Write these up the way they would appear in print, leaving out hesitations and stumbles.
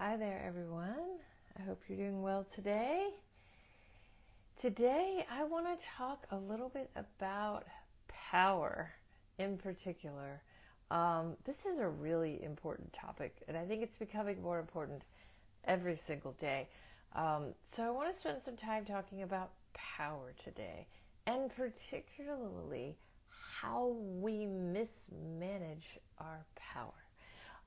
Hi there, everyone. I hope you're doing well today. Today, I want to talk a little bit about power in particular. This is a really important topic, and I think it's becoming more important every single day. So, I want to spend some time talking about power today, and particularly how we mismanage our power.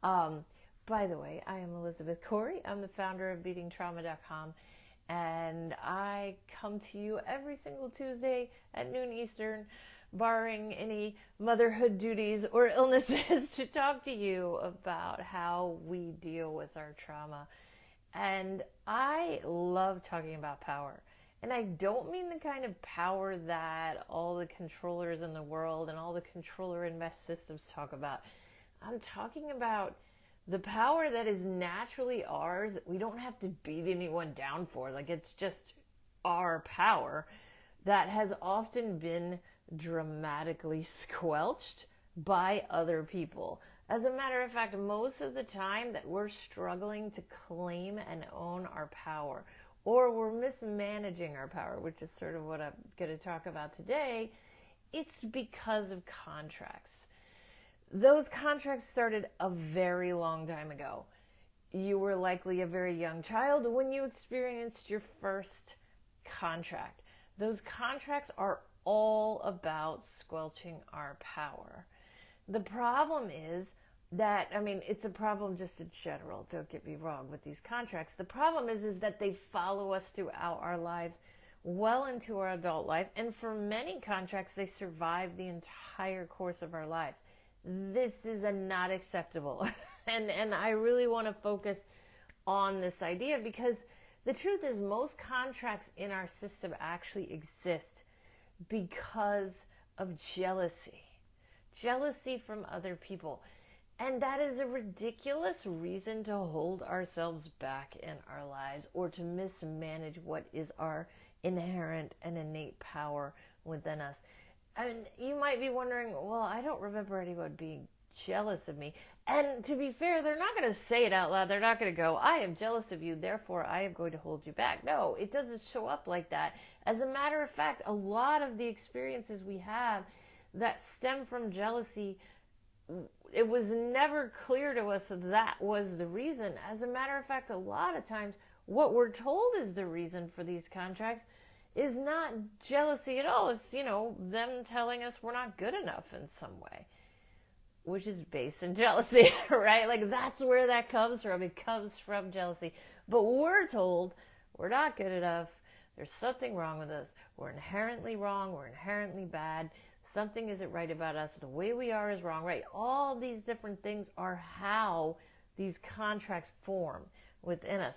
Um, by the way, I am Elizabeth Corey. I'm the founder of beatingtrauma.com, and I come to you every single Tuesday at noon Eastern, barring any motherhood duties or illnesses, to talk to you about how we deal with our trauma. And I love talking about power. And I don't mean the kind of power that all the controllers in the world and all the controller and mesh systems talk about. I'm talking about the power that is naturally ours, that we don't have to beat anyone down for. Like, it's just our power that has often been dramatically squelched by other people. As a matter of fact, most of the time that we're struggling to claim and own our power, or we're mismanaging our power, which is sort of what I'm going to talk about today, it's because of contracts. Those contracts started a very long time ago. You were likely a very young child when you experienced your first contract. Those contracts are all about squelching our power. The problem is that, it's a problem just in general, don't get me wrong, with these contracts. The problem is that they follow us throughout our lives, well into our adult life, and for many contracts, they survive the entire course of our lives. This is not acceptable. and I really want to focus on this idea because the truth is most contracts in our system actually exist because of jealousy. Jealousy from other people. And that is a ridiculous reason to hold ourselves back in our lives or to mismanage what is our inherent and innate power within us. And you might be wondering, well, I don't remember anyone being jealous of me. And to be fair, they're not going to say it out loud. They're not going to go, I am jealous of you, therefore I am going to hold you back. No, it doesn't show up like that. As a matter of fact, a lot of the experiences we have that stem from jealousy, it was never clear to us that was the reason. As a matter of fact, a lot of times what we're told is the reason for these contracts is not jealousy at all. It's, them telling us we're not good enough in some way, which is based in jealousy, right? Like, that's where that comes from. It comes from jealousy. But we're told we're not good enough. There's something wrong with us. We're inherently wrong. We're inherently bad. Something isn't right about us. The way we are is wrong, right? All these different things are how these contracts form within us.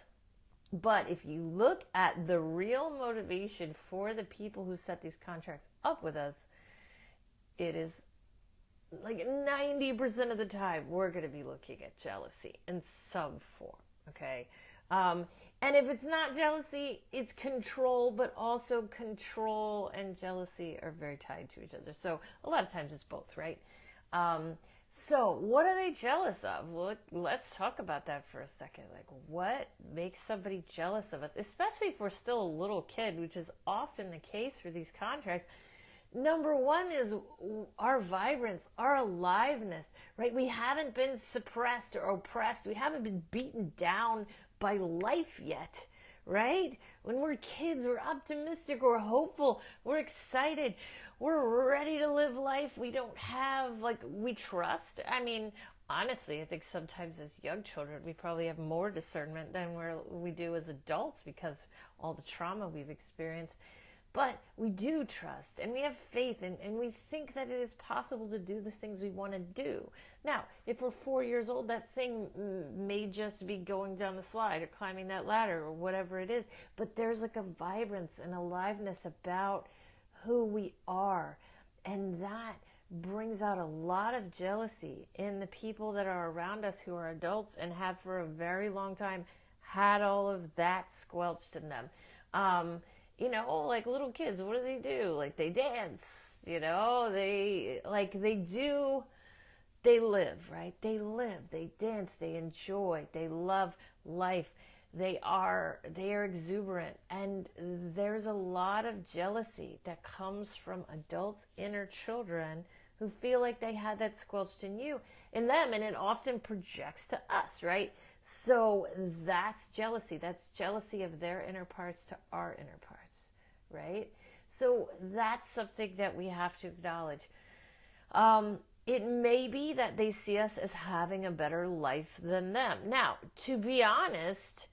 But if you look at the real motivation for the people who set these contracts up with us, it is like 90% of the time we're going to be looking at jealousy in some form, okay? And if it's not jealousy, it's control, but also control and jealousy are very tied to each other. So a lot of times it's both, right? So what are they jealous of? Well, let's talk about that for a second. Like, what makes somebody jealous of us, especially if we're still a little kid, which is often the case for these contracts. Number one is our vibrance, our aliveness, right? We haven't been suppressed or oppressed. We haven't been beaten down by life yet, right? When we're kids, we're optimistic, we're hopeful, we're excited, we're ready to live life. We don't have, we trust. Honestly, I think sometimes as young children, we probably have more discernment than we do as adults because all the trauma we've experienced. But we do trust, and we have faith, and we think that it is possible to do the things we want to do. Now, if we're 4 years old, that thing may just be going down the slide or climbing that ladder or whatever it is. But there's like a vibrance and aliveness about who we are. And that brings out a lot of jealousy in the people that are around us who are adults and have for a very long time had all of that squelched in them. Like little kids, what do? Like, they dance, they do they live, right? They live, they dance, they enjoy, they love life. They are exuberant, and there's a lot of jealousy that comes from adults' inner children who feel like they had that squelched in them, and it often projects to us, right? So that's jealousy. That's jealousy of their inner parts to our inner parts, right? So that's something that we have to acknowledge. It may be that they see us as having a better life than them. Now, to be honest,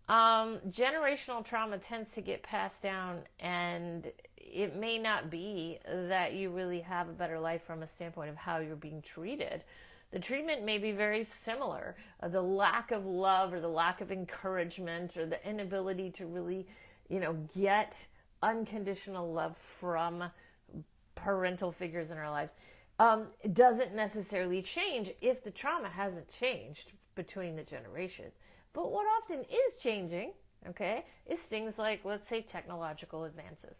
generational trauma tends to get passed down, and it may not be that you really have a better life from a standpoint of how you're being treated. The treatment may be very similar. The lack of love or the lack of encouragement or the inability to really, get unconditional love from parental figures in our lives doesn't necessarily change if the trauma hasn't changed between the generations. But what often is changing, okay, is things like, let's say, technological advances.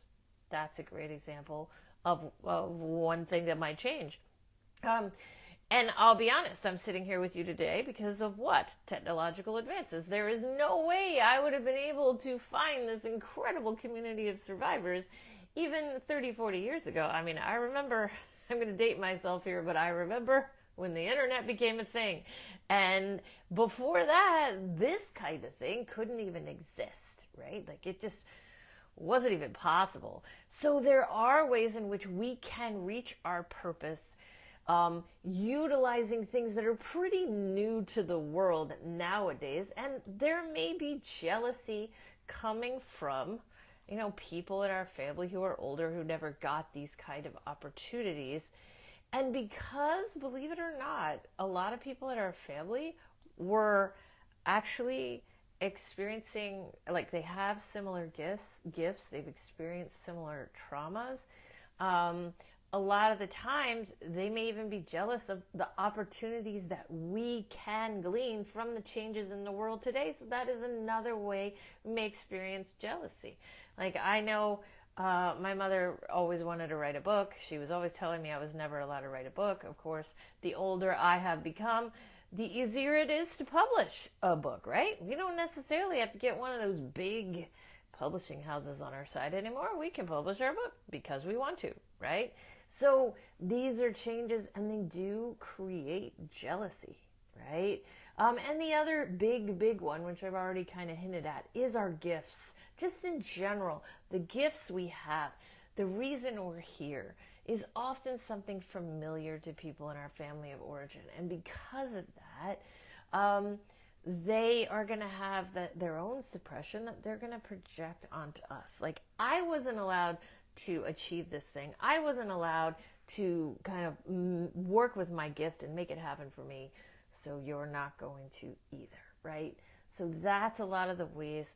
That's a great example of one thing that might change. And I'll be honest, I'm sitting here with you today because of what? Technological advances. There is no way I would have been able to find this incredible community of survivors even 30, 40 years ago. I mean, I remember, I'm going to date myself here, but I remember when the internet became a thing. And before that, this kind of thing couldn't even exist, right? Like, it just wasn't even possible. So there are ways in which we can reach our purpose, utilizing things that are pretty new to the world nowadays. And there may be jealousy coming from, people in our family who are older who never got these kind of opportunities. And because, believe it or not, a lot of people in our family were actually experiencing, like, they have similar gifts, they've experienced similar traumas. A lot of the times, they may even be jealous of the opportunities that we can glean from the changes in the world today. So that is another way we may experience jealousy. Like, I know my mother always wanted to write a book. She was always telling me I was never allowed to write a book. Of course, the older I have become, the easier it is to publish a book, right? We don't necessarily have to get one of those big publishing houses on our side anymore. We can publish our book because we want to, right? So these are changes, and they do create jealousy, right? And the other big one, which I've already kind of hinted at, is our gifts. Just in general, the gifts we have, the reason we're here is often something familiar to people in our family of origin. And because of that, they are going to have their own suppression that they're going to project onto us. Like, I wasn't allowed to achieve this thing. I wasn't allowed to kind of work with my gift and make it happen for me. So you're not going to either, right? So that's a lot of the ways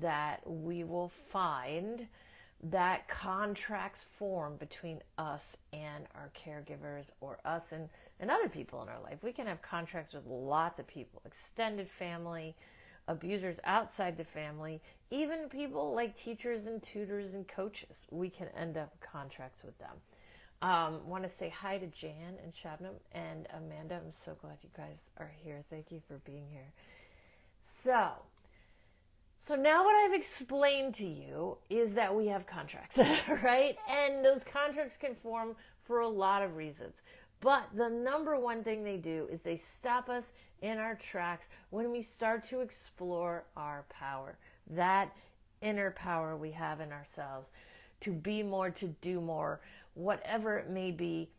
that we will find that contracts form between us and our caregivers, or us and other people in our life. We can have contracts with lots of people, extended family, abusers outside the family, even people like teachers and tutors and coaches. We can end up contracts with them. Want to say hi to Jan and Shabnam and Amanda. I'm so glad you guys are here. Thank you for being here. So now what I've explained to you is that we have contracts, right? And those contracts can form for a lot of reasons. But the number one thing they do is they stop us in our tracks when we start to explore our power, that inner power we have in ourselves to be more, to do more, whatever it may be.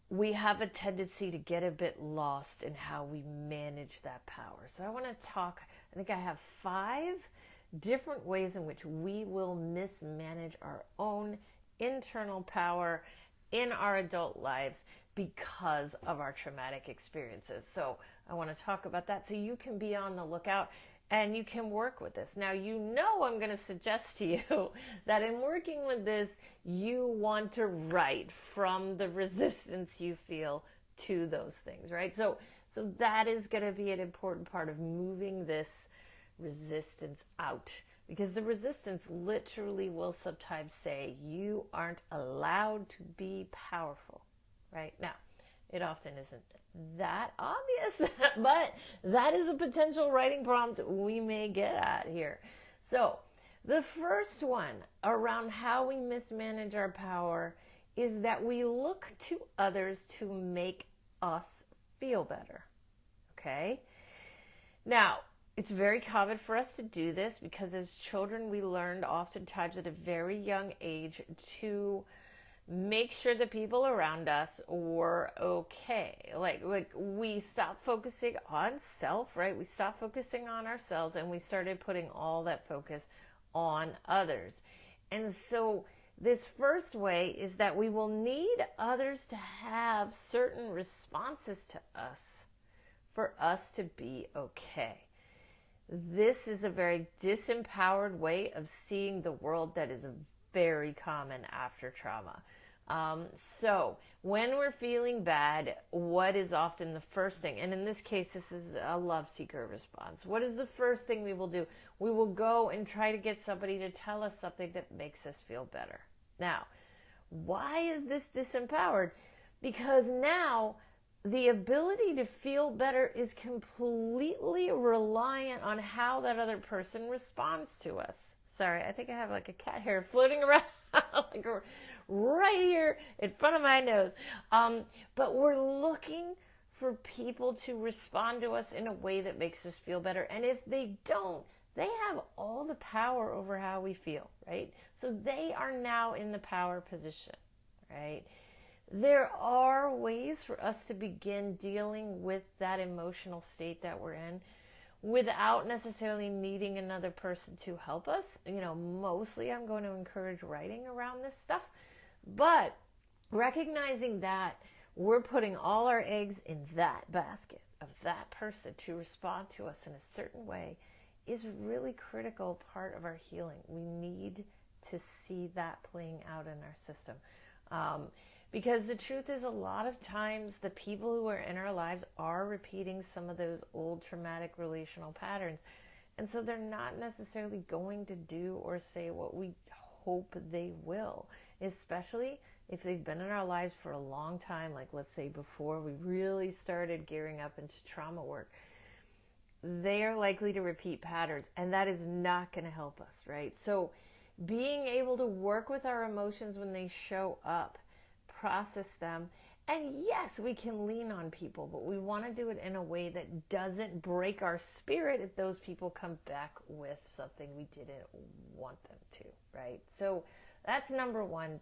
We have a tendency to get a bit lost in how we manage that power. So I want to talk, I think I have 5 different ways in which we will mismanage our own internal power in our adult lives because of our traumatic experiences. So I want to talk about that so you can be on the lookout and you can work with this. Now, I'm going to suggest to you that in working with this, you want to write from the resistance you feel to those things, right? So that is going to be an important part of moving this resistance out, because the resistance literally will sometimes say you aren't allowed to be powerful, right? Now, It often isn't that obvious, but that is a potential writing prompt we may get at here. So, the first one around how we mismanage our power is that we look to others to make us feel better. Okay? Now, it's very common for us to do this because as children we learned oftentimes at a very young age to make sure the people around us were okay. Like we stopped focusing on self, right? We stopped focusing on ourselves and we started putting all that focus on others. And so this first way is that we will need others to have certain responses to us for us to be okay. This is a very disempowered way of seeing the world that is very common after trauma. So when we're feeling bad, what is often the first thing? And in this case, this is a love seeker response. What is the first thing we will do? We will go and try to get somebody to tell us something that makes us feel better. Now, why is this disempowered? Because now the ability to feel better is completely reliant on how that other person responds to us. Sorry, I think I have like a cat hair floating around like right here in front of my nose. But we're looking for people to respond to us in a way that makes us feel better. And if they don't, they have all the power over how we feel, right? So they are now in the power position, right? There are ways for us to begin dealing with that emotional state that we're in without necessarily needing another person to help us. Mostly I'm going to encourage writing around this stuff, but recognizing that we're putting all our eggs in that basket of that person to respond to us in a certain way is really critical part of our healing. We need to see that playing out in our system. Because the truth is a lot of times the people who are in our lives are repeating some of those old traumatic relational patterns. And so they're not necessarily going to do or say what we hope they will, especially if they've been in our lives for a long time, like let's say before we really started gearing up into trauma work. They are likely to repeat patterns, and that is not going to help us, right? So being able to work with our emotions when they show up, process them, and yes, we can lean on people, but we want to do it in a way that doesn't break our spirit if those people come back with something we didn't want them to, right? So that's number one,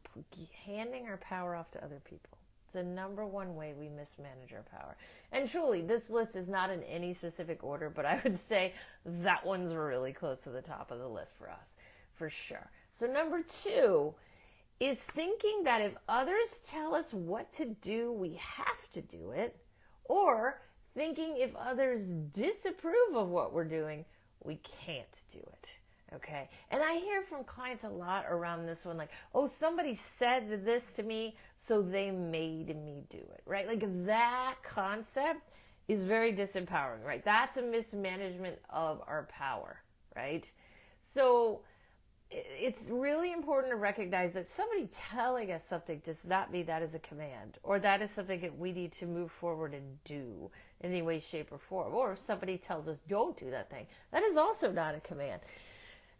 handing our power off to other people. It's the number one way we mismanage our power. And truly, this list is not in any specific order, but I would say that one's really close to the top of the list for us, for sure. So number two is thinking that if others tell us what to do, we have to do it, or thinking if others disapprove of what we're doing, we can't do it, okay? And I hear from clients a lot around this one, like, oh, somebody said this to me, so they made me do it, right? Like that concept is very disempowering, right? That's a mismanagement of our power, right? So it's really important to recognize that somebody telling us something does not mean that is a command, or that is something that we need to move forward and do in any way, shape, or form. Or if somebody tells us don't do that thing, that is also not a command.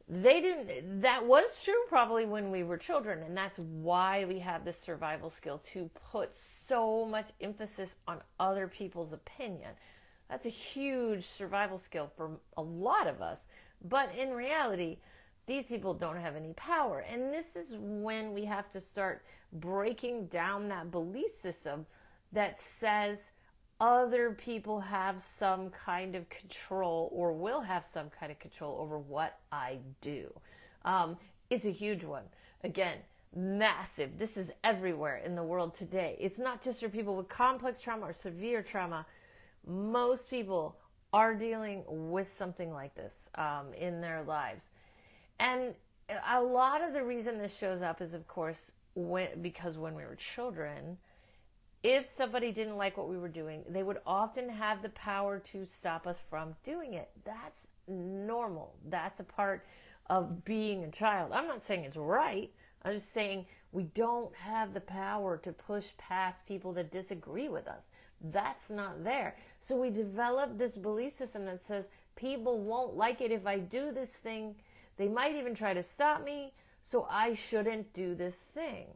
That was true probably when we were children, and that's why we have this survival skill to put so much emphasis on other people's opinion. That's a huge survival skill for a lot of us, but in reality, these people don't have any power. And this is when we have to start breaking down that belief system that says other people have some kind of control or will have some kind of control over what I do. It's a huge one. Again, massive. This is everywhere in the world today. It's not just for people with complex trauma or severe trauma. Most people are dealing with something like this in their lives. And a lot of the reason this shows up is, of course, because when we were children, if somebody didn't like what we were doing, they would often have the power to stop us from doing it. That's normal. That's a part of being a child. I'm not saying it's right. I'm just saying we don't have the power to push past people that disagree with us. That's not there. So we develop this belief system that says people won't like it if I do this thing. They might even try to stop me, so I shouldn't do this thing.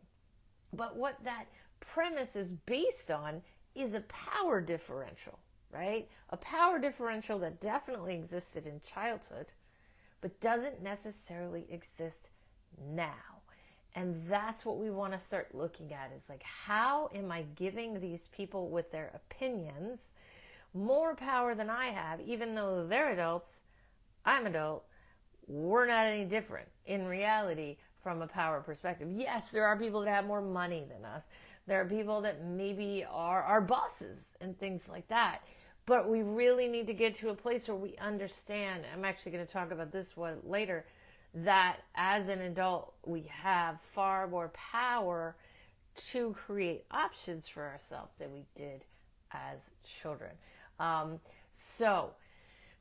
But what that premise is based on is a power differential, right? A power differential that definitely existed in childhood, but doesn't necessarily exist now. And that's what we want to start looking at, is like, how am I giving these people with their opinions more power than I have, even though they're adults, I'm adult, we're not any different in reality from a power perspective. Yes, there are people that have more money than us. There are people that maybe are our bosses and things like that. But we really need to get to a place where we understand, I'm actually going to talk about this one later, that as an adult, we have far more power to create options for ourselves than we did as children. So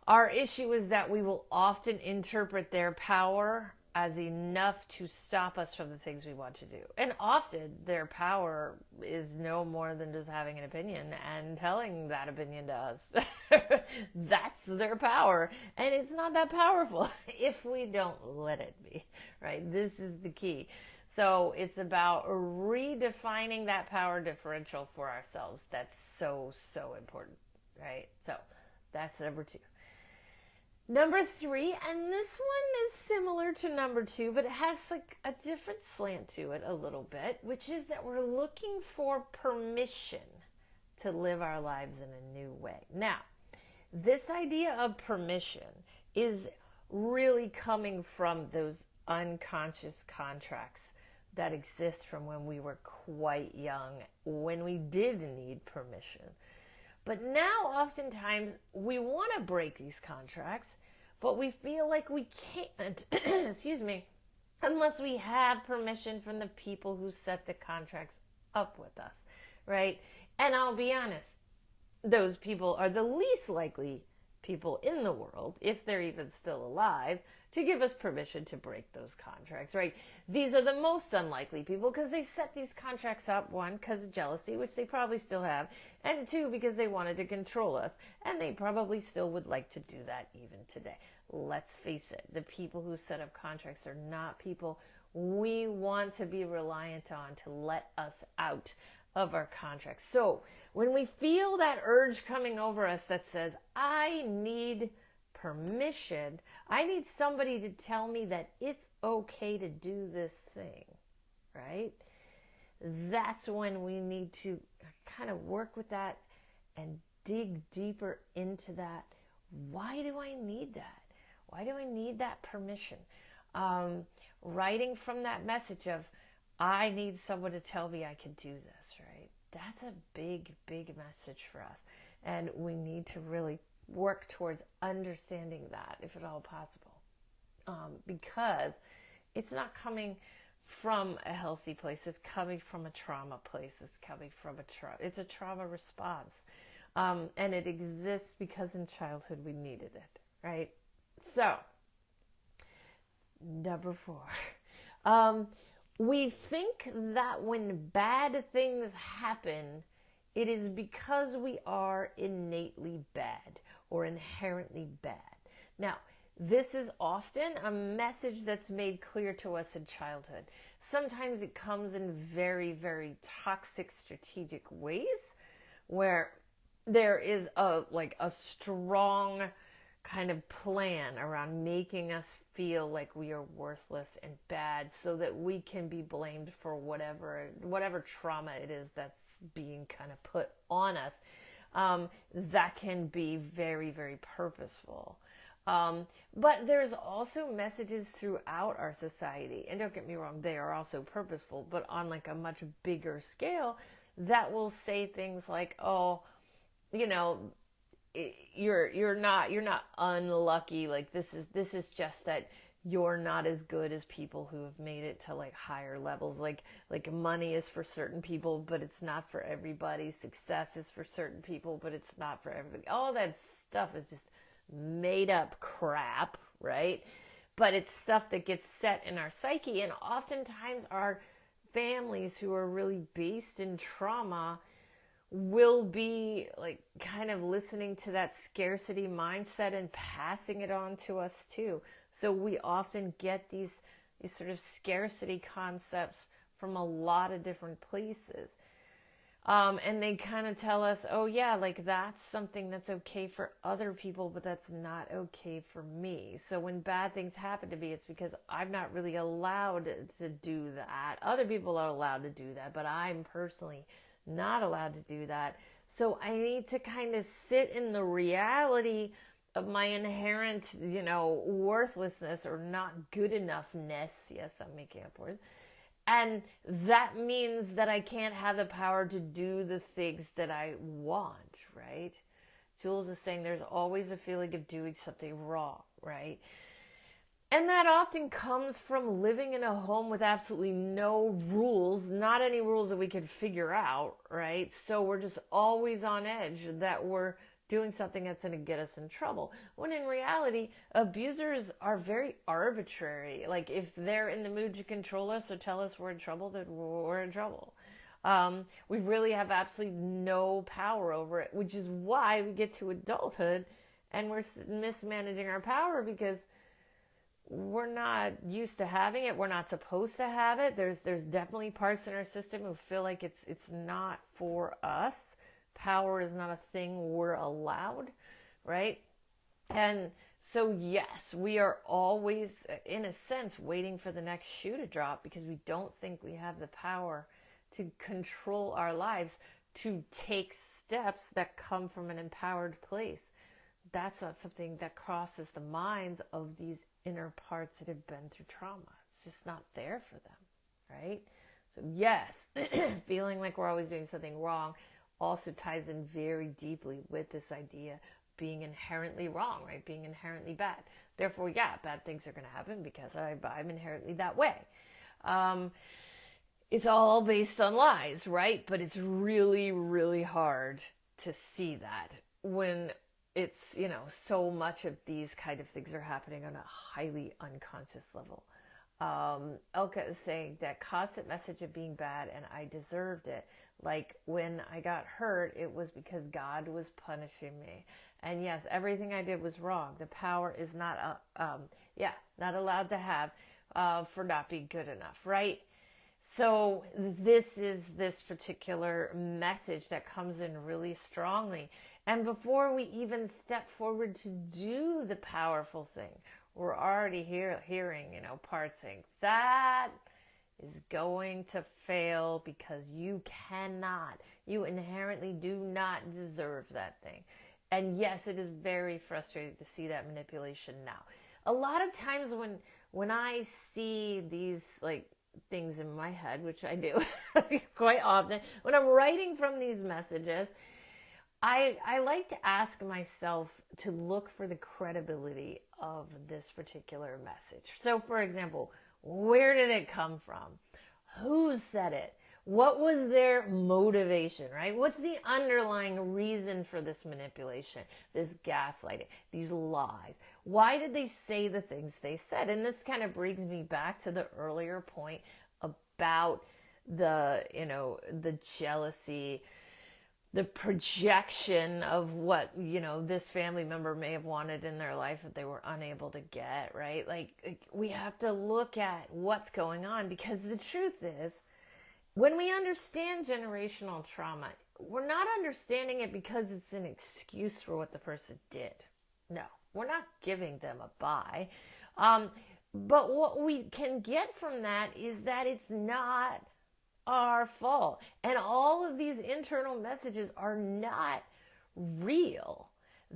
our issue is that we will often interpret their power as enough to stop us from the things we want to do. And often their power is no more than just having an opinion and telling that opinion to us. That's their power. And it's not that powerful if we don't let it be, right? This is the key. So it's about redefining that power differential for ourselves. That's so, so important, right? So that's number 2. Number 3, and this one is similar to number 2, but it has like a different slant to it a little bit, which is that we're looking for permission to live our lives in a new way. Now, this idea of permission is really coming from those unconscious contracts that exist from when we were quite young, when we did need permission. But now, oftentimes, we want to break these contracts, but we feel like we can't, excuse me, unless we have permission from the people who set the contracts up with us, right? And I'll be honest, those people are the least likely people in the world, if they're even still alive, to give us permission to break those contracts, right? These are the most unlikely people because they set these contracts up, 1, because of jealousy, which they probably still have, and 2, because they wanted to control us, and they probably still would like to do that even today. Let's face it, the people who set up contracts are not people we want to be reliant on to let us out of our contracts. So when we feel that urge coming over us that says, I need permission, I need somebody to tell me that it's okay to do this thing, right? That's when we need to kind of work with that and dig deeper into that. Why do I need that? Why do I need that permission? Writing from that message of, I need someone to tell me I can do this, right? That's a big, big message for us. And we need to really work towards understanding that, if at all possible. Because it's not coming from a healthy place. It's coming from a trauma place. It's coming from it's a trauma response. And it exists because in childhood we needed it, right? So, number 4. We think that when bad things happen, it is because we are innately bad or inherently bad. Now, this is often a message that's made clear to us in childhood. Sometimes it comes in very, very toxic strategic ways where there is a strong kind of plan around making us feel like we are worthless and bad so that we can be blamed for whatever trauma it is that's being kind of put on us. That can be very, very purposeful. But there's also messages throughout our society, and don't get me wrong, they are also purposeful, but on like a much bigger scale, that will say things like, oh, you know, you're not unlucky, like this is just that you're not as good as people who have made it to like higher levels, like money is for certain people but it's not for everybody, success is for certain people but it's not for everybody. All that stuff is just made up crap, right? but it's stuff that gets set in our psyche. And oftentimes our families who are really based in trauma will be like kind of listening to that scarcity mindset and passing it on to us too. So we often get these sort of scarcity concepts from a lot of different places. And they kind of tell us, oh yeah, like that's something that's okay for other people, but that's not okay for me. So when bad things happen to me, it's because I'm not really allowed to do that. Other people are allowed to do that, but I'm personally not allowed to do that. So I need to kind of sit in the reality of my inherent, worthlessness or not good enoughness. Yes, I'm making up words. And that means that I can't have the power to do the things that I want, right? Jules is saying there's always a feeling of doing something wrong, right? And that often comes from living in a home with absolutely no rules, not any rules that we can figure out, right? So we're just always on edge that we're doing something that's going to get us in trouble. When in reality, abusers are very arbitrary. Like if they're in the mood to control us or tell us we're in trouble, then we're in trouble. We really have absolutely no power over it, which is why we get to adulthood and we're mismanaging our power because we're not used to having it. We're not supposed to have it. There's definitely parts in our system who feel like it's not for us. Power is not a thing we're allowed, right? And so yes, we are always, in a sense, waiting for the next shoe to drop because we don't think we have the power to control our lives, to take steps that come from an empowered place. That's not something that crosses the minds of these inner parts that have been through trauma. It's just not there for them, right? So yes, feeling like we're always doing something wrong also ties in very deeply with this idea of being inherently wrong, right? Being inherently bad. Therefore, yeah, bad things are going to happen because I'm inherently that way. It's all based on lies, right? But it's really, really hard to see that when it's, so much of these kind of things are happening on a highly unconscious level. Elka is saying that constant message of being bad and I deserved it. Like when I got hurt, it was because God was punishing me. And yes, everything I did was wrong. The power is not, not allowed to have for not being good enough, right? So this is this particular message that comes in really strongly. And before we even step forward to do the powerful thing, we're already hearing, parts saying that is going to fail because you inherently do not deserve that thing. And yes, it is very frustrating to see that manipulation now. A lot of times when I see these things in my head, which I do quite often, when I'm writing from these messages, I like to ask myself to look for the credibility of this particular message. So, for example, where did it come from? Who said it? What was their motivation, right? What's the underlying reason for this manipulation, this gaslighting, these lies? Why did they say the things they said? And this kind of brings me back to the earlier point about the jealousy, the projection of what, this family member may have wanted in their life that they were unable to get, right? Like we have to look at what's going on because the truth is, when we understand generational trauma, we're not understanding it because it's an excuse for what the person did. No, we're not giving them a bye. But what we can get from that is that it's not our fault. And all of these internal messages are not real.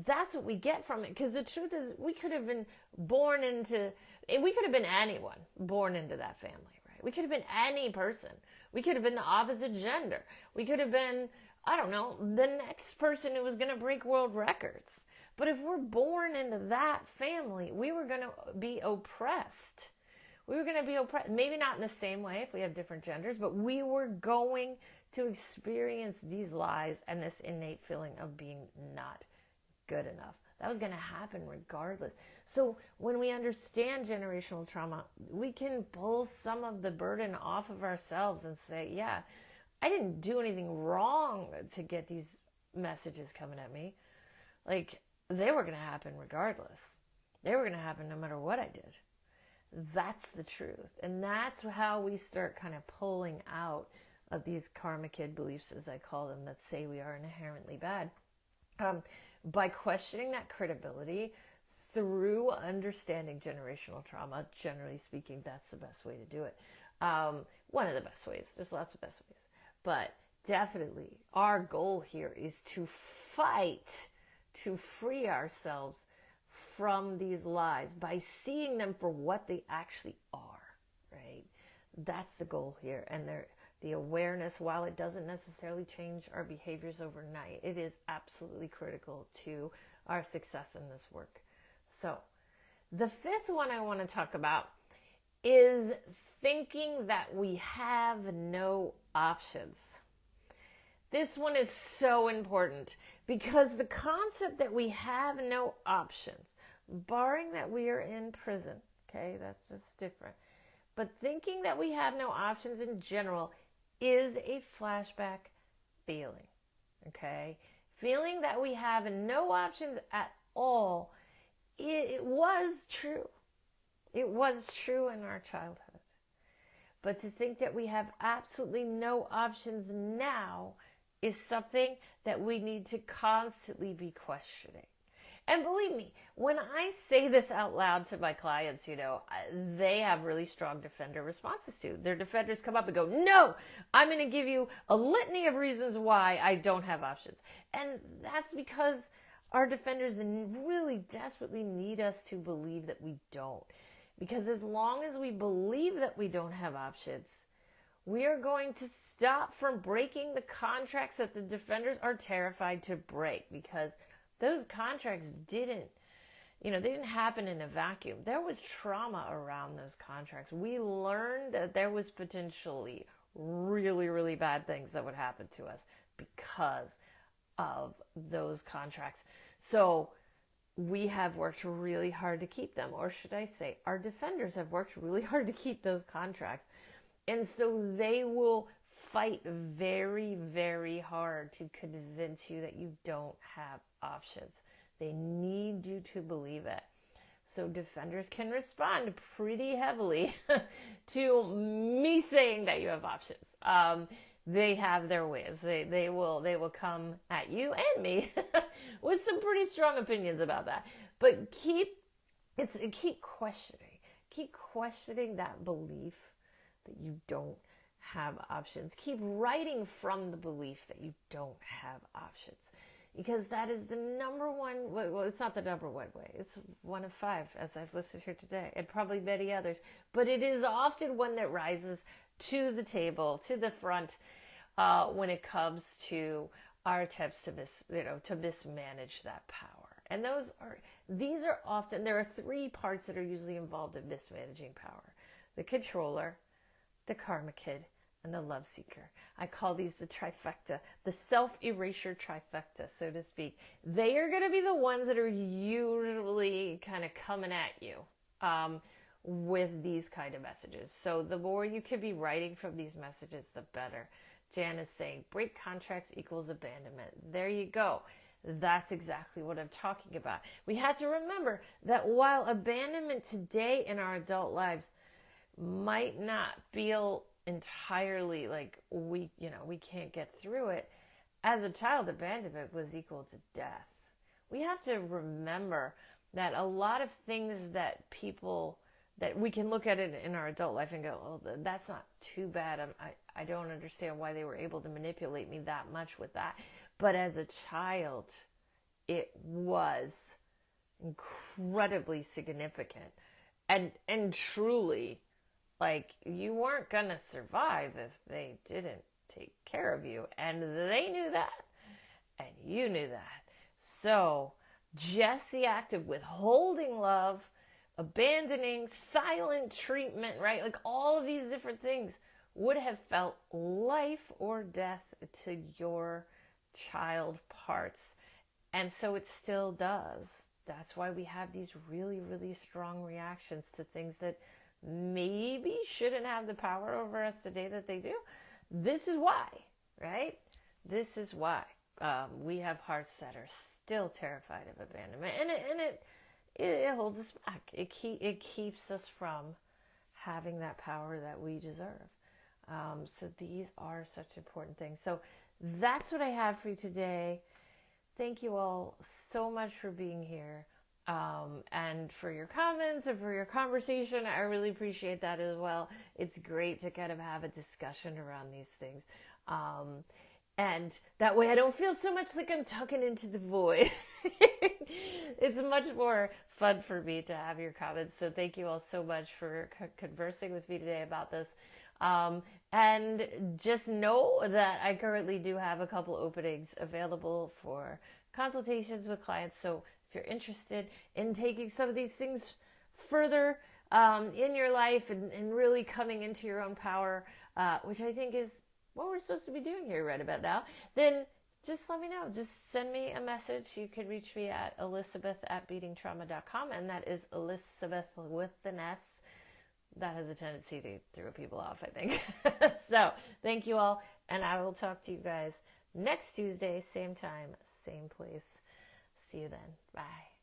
That's what we get from it. Because the truth is, we could have been anyone born into that family, right? We could have been any person. We could have been the opposite gender. We could have been, the next person who was going to break world records. But if we're born into that family, we were going to be oppressed. We were going to be oppressed, maybe not in the same way if we have different genders, but we were going to experience these lies and this innate feeling of being not good enough. That was going to happen regardless. So when we understand generational trauma, we can pull some of the burden off of ourselves and say, yeah, I didn't do anything wrong to get these messages coming at me. Like, they were going to happen regardless. They were going to happen no matter what I did. That's the truth. And that's how we start kind of pulling out of these karma kid beliefs, as I call them, that say we are inherently bad. By questioning that credibility through understanding generational trauma, generally speaking, that's the best way to do it. One of the best ways. There's lots of best ways. But definitely our goal here is to fight to free ourselves from these lies by seeing them for what they actually are, right? That's the goal here. And the awareness, while it doesn't necessarily change our behaviors overnight, it is absolutely critical to our success in this work. So the fifth one I want to talk about is thinking that we have no options. This one is so important because the concept that we have no options, barring that we are in prison, okay, that's different. But thinking that we have no options in general is a flashback feeling, okay? Feeling that we have no options at all, it was true. It was true in our childhood. But to think that we have absolutely no options now is something that we need to constantly be questioning. And believe me, when I say this out loud to my clients, they have really strong defender responses to. Their defenders come up and go, no, I'm going to give you a litany of reasons why I don't have options. And that's because our defenders really desperately need us to believe that we don't. Because as long as we believe that we don't have options, we are going to stop from breaking the contracts that the defenders are terrified to break, because those contracts didn't happen in a vacuum. There was trauma around those contracts. We learned that there was potentially really, really bad things that would happen to us because of those contracts. So we have worked really hard to keep them, or should I say, our defenders have worked really hard to keep those contracts. And so they will fight very, very hard to convince you that you don't have options. They need you to believe it. So defenders can respond pretty heavily to me saying that you have options. They have their ways. They will come at you and me with some pretty strong opinions about that. But keep questioning. Keep questioning that belief that you don't have options. Keep writing from the belief that you don't have options, because that is the number one, well, it's not the number one way. It's one of five, as I've listed here today, and probably many others. But it is often one that rises to the table, to the front, when it comes to our attempts to mismanage that power. And these are often, there are three parts that are usually involved in mismanaging power: the controller, the karma kid, and the love seeker. I call these the trifecta, the self-erasure trifecta, so to speak. They are going to be the ones that are usually kind of coming at you with these kind of messages. So the more you can be writing from these messages, the better. Jan is saying, break contracts equals abandonment. There you go. That's exactly what I'm talking about. We have to remember that while abandonment today in our adult lives might not feel entirely like we can't get through it, as a child, abandonment was equal to death. We have to remember that a lot of things that we can look at it in our adult life and go, oh, that's not too bad. I don't understand why they were able to manipulate me that much with that. But as a child, it was incredibly significant and truly, like, you weren't going to survive if they didn't take care of you. And they knew that. And you knew that. So just the act of withholding love, abandoning, silent treatment, right? Like all of these different things would have felt life or death to your child parts. And so it still does. That's why we have these really, really strong reactions to things that maybe shouldn't have the power over us today that they do. This is why, right? This is why we have hearts that are still terrified of abandonment, and it holds us back. It keeps us from having that power that we deserve. So these are such important things. So that's what I have for you today. Thank you all so much for being here, and for your comments and for your conversation. I really appreciate that as well. It's great to kind of have a discussion around these things. And that way I don't feel so much like I'm talking into the void. It's much more fun for me to have your comments. So thank you all so much for conversing with me today about this. And just know that I currently do have a couple openings available for consultations with clients. So if you're interested in taking some of these things further in your life and really coming into your own power, which I think is what we're supposed to be doing here right about now, then just let me know. Just send me a message. You can reach me at elizabeth@beatingtrauma.com, and that is Elizabeth with an S. That has a tendency to throw people off, I think. So thank you all, and I will talk to you guys next Tuesday, same time, same place. See you then. Bye.